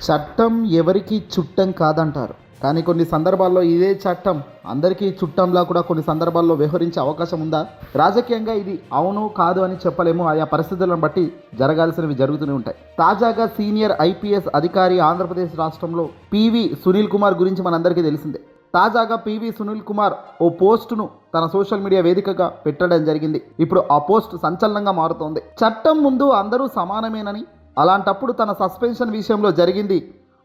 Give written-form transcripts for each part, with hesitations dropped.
చట్టం ఎవరికి చుట్టం కాదంటారు. కానీ కొన్ని సందర్భాల్లో ఇదే చట్టం అందరికీ చుట్టంలా కూడా కొన్ని సందర్భాల్లో వ్యవహరించే అవకాశం ఉందా? రాజకీయంగా ఇది అవును కాదు అని చెప్పలేము. ఆయా పరిస్థితులను బట్టి జరగాల్సినవి జరుగుతూనే ఉంటాయి. తాజాగా సీనియర్ ఐపీఎస్ అధికారి ఆంధ్రప్రదేశ్ రాష్ట్రంలో పివి సునీల్ కుమార్ గురించి మనందరికీ తెలిసిందే. తాజాగా పివి సునీల్ కుమార్ ఓ పోస్టును తన సోషల్ మీడియా వేదికగా పెట్టడం జరిగింది. ఇప్పుడు ఆ పోస్ట్ సంచలనంగా మారుతోంది. చట్టం ముందు అందరూ సమానమేనని, అలాంటప్పుడు తన సస్పెన్షన్ విషయంలో జరిగింది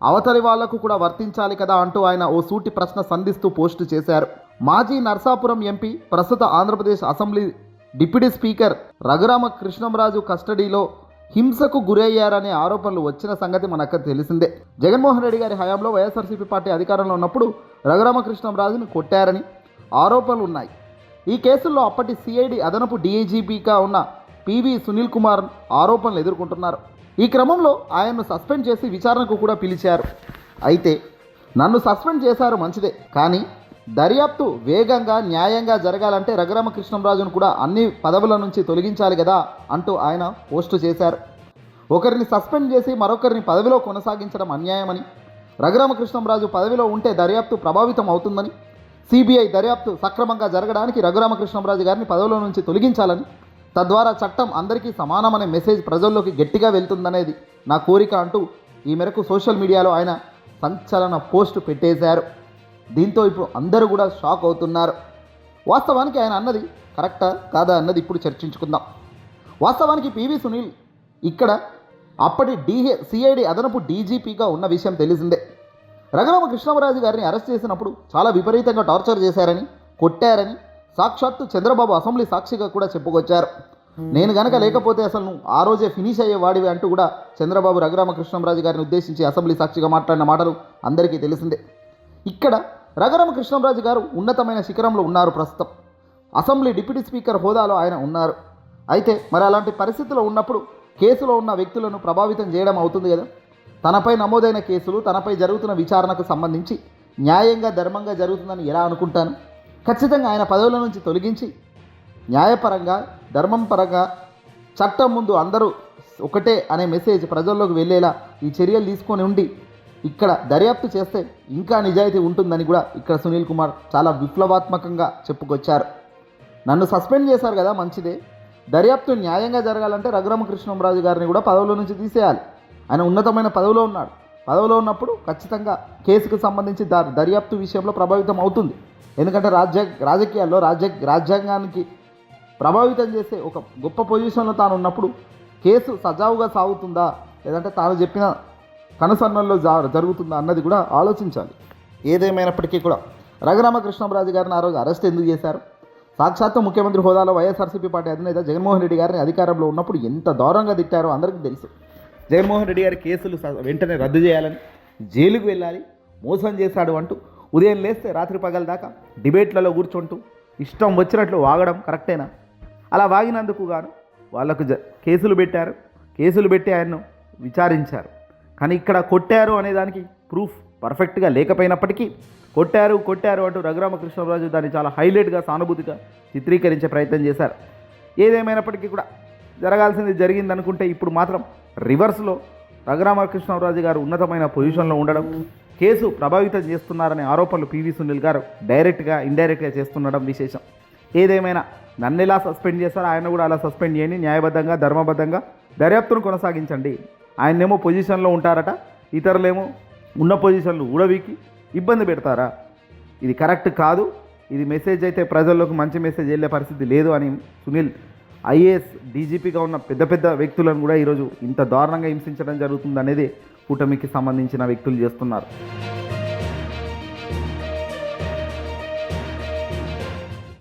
అవతలి వాళ్లకు కూడా వర్తించాలి కదా అంటూ ఆయన ఓ సూటి ప్రశ్న సంధిస్తూ పోస్టు చేశారు. మాజీ నర్సాపురం ఎంపీ, ప్రస్తుత Andhra Pradesh assembly deputy speaker Raghurama Krishnamraju కస్టడీలో హింసకు గురయ్యారనే ఆరోపణలు వచ్చిన సంగతి మనకు తెలిసిందే. జగన్మోహన్ రెడ్డి గారి హయాంలో వైఎస్ఆర్సీపీ పార్టీ అధికారంలో ఉన్నప్పుడు రఘురామకృష్ణంరాజును కొట్టారని ఆరోపణలు ఉన్నాయి. ఈ కేసుల్లో అప్పటి సిఐడి అదనపు డీఐజీపీగా ఉన్న పివి సునీల్ కుమార్ ఆరోపణలు ఎదుర్కొంటున్నారు. ఈ క్రమంలో ఆయన్ను సస్పెండ్ చేసి విచారణకు కూడా పిలిచారు. అయితే నన్ను సస్పెండ్ చేశారు మంచిదే, కానీ దర్యాప్తు వేగంగా న్యాయంగా జరగాలంటే రఘురామకృష్ణంరాజును కూడా అన్ని పదవుల నుంచి తొలగించాలి కదా అంటూ ఆయన పోస్టు చేశారు. ఒకరిని సస్పెండ్ చేసి మరొకరిని పదవిలో కొనసాగించడం అన్యాయమని, రఘురామకృష్ణంరాజు పదవిలో ఉంటే దర్యాప్తు ప్రభావితం అవుతుందని, సిబిఐ దర్యాప్తు సక్రమంగా జరగడానికి రఘురామకృష్ణంరాజు గారిని పదవిలో నుంచి తొలగించాలని, తద్వారా చట్టం అందరికీ సమానమనే మెసేజ్ ప్రజల్లోకి గట్టిగా వెళ్తుందనేది నా కోరిక అంటూ ఈ మేరకు సోషల్ మీడియాలో ఆయన సంచలన పోస్టు పెట్టేశారు. దీంతో ఇప్పుడు అందరూ కూడా షాక్ అవుతున్నారు. వాస్తవానికి ఆయన అన్నది కరెక్టా కాదా అన్నది ఇప్పుడు చర్చించుకుందాం. వాస్తవానికి పివి సునీల్ ఇక్కడ అప్పటి సిఐడి అదనపు డీజీపీగా ఉన్న విషయం తెలిసిందే. రఘురామకృష్ణంరాజు గారిని అరెస్ట్ చేసినప్పుడు చాలా విపరీతంగా టార్చర్ చేశారని, కొట్టారని సాక్షాత్తు చంద్రబాబు అసెంబ్లీ సాక్షిగా కూడా చెప్పుకొచ్చారు. నేను గనక లేకపోతే అసలు నువ్వు ఆ రోజే ఫినిష్ అయ్యేవాడివి అంటూ కూడా చంద్రబాబు రఘురామకృష్ణంరాజు గారిని ఉద్దేశించి అసెంబ్లీ సాక్షిగా మాట్లాడిన మాటలు అందరికీ తెలిసిందే. ఇక్కడ రఘురామకృష్ణంరాజు గారు ఉన్నతమైన శిఖరంలో ఉన్నారు. ప్రస్తుతం అసెంబ్లీ డిప్యూటీ స్పీకర్ హోదాలో ఆయన ఉన్నారు. అయితే మరి అలాంటి పరిస్థితుల్లో ఉన్నప్పుడు కేసులో ఉన్న వ్యక్తులను ప్రభావితం చేయడం అవుతుంది కదా. తనపై నమోదైన కేసులు, తనపై జరుగుతున్న విచారణకు సంబంధించి న్యాయంగా ధర్మంగా జరుగుతుందని ఎలా అనుకుంటాను? ఖచ్చితంగా ఆయన పదవుల నుంచి తొలగించి న్యాయపరంగా, ధర్మం పరంగా చట్టం ముందు అందరూ ఒకటే అనే మెసేజ్ ప్రజల్లోకి వెళ్ళేలా ఈ చర్యలు తీసుకొని ఉండి ఇక్కడ దర్యాప్తు చేస్తే ఇంకా నిజాయితీ ఉంటుందని కూడా ఇక్కడ సునీల్ కుమార్ చాలా విప్లవాత్మకంగా చెప్పుకొచ్చారు. నన్ను సస్పెండ్ చేశారు కదా, మంచిదే. దర్యాప్తు న్యాయంగా జరగాలంటే రఘురామకృష్ణంరాజు గారిని కూడా పదవుల నుంచి తీసేయాలి. ఆయన ఉన్నతమైన పదవిలో ఉన్నాడు. పదవిలో ఉన్నప్పుడు ఖచ్చితంగా కేసుకు సంబంధించి దర్యాప్తు విషయంలో ప్రభావితం అవుతుంది. ఎందుకంటే రాజకీయాల్లో రాజ్యాంగానికి ప్రభావితం చేసే ఒక గొప్ప పొజిషన్లో తాను ఉన్నప్పుడు కేసు సజావుగా సాగుతుందా, లేదంటే తాను చెప్పిన కనుసన్నల్లో జరుగుతుందా అన్నది కూడా ఆలోచించాలి. ఏదేమైనప్పటికీ కూడా రఘురామకృష్ణంరాజు గారిని ఆ రోజు అరెస్ట్ ఎందుకు చేశారు? సాక్షాత్తు ముఖ్యమంత్రి హోదాలో వైఎస్ఆర్సీపీ పార్టీ అధినేత జగన్మోహన్ రెడ్డి గారిని అధికారంలో ఉన్నప్పుడు ఎంత దారుణంగా తిట్టారో అందరికీ తెలుసు. జగన్మోహన్ రెడ్డి గారి కేసులు వెంటనే రద్దు చేయాలని, జైలుకు వెళ్ళాలి, మోసం చేశాడు అంటూ ఉదయం లేస్తే రాత్రి పగల దాకా డిబేట్లలో కూర్చుంటూ ఇష్టం వచ్చినట్లు వాగడం కరెక్టేనా? అలా వాగినందుకు గాను వాళ్లకు కేసులు పెట్టారు. కేసులు పెట్టి ఆయన్ను విచారించారు. కానీ ఇక్కడ కొట్టారు అనేదానికి ప్రూఫ్ పర్ఫెక్ట్గా లేకపోయినప్పటికీ కొట్టారు అంటూ రఘురామకృష్ణంరాజు దాన్ని చాలా హైలైట్గా, సానుభూతిగా చిత్రీకరించే ప్రయత్నం చేశారు. ఏదేమైనప్పటికీ కూడా జరగాల్సింది జరిగిందనుకుంటే ఇప్పుడు మాత్రం రివర్స్లో రఘురామకృష్ణంరాజు గారు ఉన్నతమైన పొజిషన్లో ఉండడం, కేసు ప్రభావితం చేస్తున్నారనే ఆరోపణలు పివి సునీల్ గారు డైరెక్ట్గా ఇండైరెక్ట్గా చేస్తుండడం విశేషం. ఏదేమైనా నన్ను ఎలా సస్పెండ్ చేస్తారో ఆయన కూడా అలా సస్పెండ్ చేయండి. న్యాయబద్ధంగా, ధర్మబద్ధంగా దర్యాప్తును కొనసాగించండి. ఆయనేమో పొజిషన్లో ఉంటారట, ఇతరులేమో ఉన్న పొజిషన్లు ఊడవీకి ఇబ్బంది పెడతారా? ఇది కరెక్ట్ కాదు. ఇది మెసేజ్ అయితే ప్రజల్లోకి మంచి మెసేజ్ వెళ్ళే పరిస్థితి లేదు అని సునీల్ ఐఏఎస్ డీజీపీగా ఉన్న పెద్ద పెద్ద వ్యక్తులను కూడా ఈరోజు ఇంత దారుణంగా హింసించడం జరుగుతుంది అనేది కూటమికి సంబంధించిన వ్యక్తులు చేస్తున్నారు.